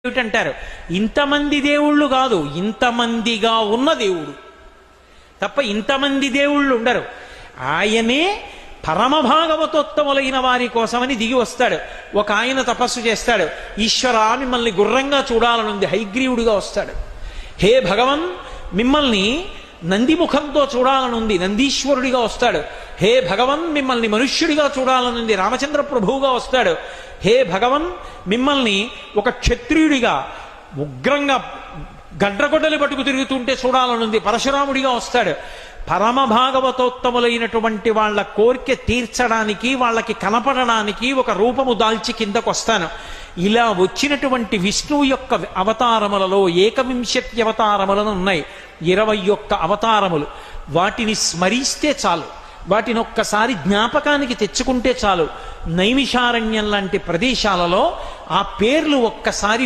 ఏమిటంటారు? ఇంతమంది దేవుళ్ళు కాదు, ఇంతమందిగా ఉన్న దేవుడు తప్ప ఇంతమంది దేవుళ్ళు ఉండరు. ఆయనే పరమభాగవతోత్తములైన వారి కోసమని దిగి వస్తాడు. ఒక ఆయన తపస్సు చేస్తాడు, ఈశ్వరా మిమ్మల్ని గుర్రంగా చూడాలనుంది, హైగ్రీవుడిగా వస్తాడు. హే భగవన్ మిమ్మల్ని నందిముఖంతో చూడాలనుంది, నందీశ్వరుడిగా వస్తాడు. హే భగవన్ మిమ్మల్ని మనుష్యుడిగా చూడాలనుంది, రామచంద్ర ప్రభువుగా వస్తాడు. హే భగవన్ మిమ్మల్ని ఒక క్షత్రియుడిగా ఉగ్రంగా గడ్రగొడ్డలి పట్టుకు తిరుగుతుంటే చూడాలనుంది, పరశురాముడిగా వస్తాడు. పరమ భాగవతోత్తములైనటువంటి వాళ్ళ కోరిక తీర్చడానికి, వాళ్ళకి కనపడడానికి ఒక రూపము దాల్చి కిందకొస్తాను. ఇలా వచ్చినటువంటి విష్ణువు యొక్క అవతారములలో 21 అవతారములను ఉన్నాయి, 21 అవతారములు. వాటిని స్మరిస్తే చాలు, వాటిని ఒక్కసారి జ్ఞాపకానికి తెచ్చుకుంటే చాలు. నైమిషారణ్యం లాంటి ప్రదేశాలలో ఆ పేర్లు ఒక్కసారి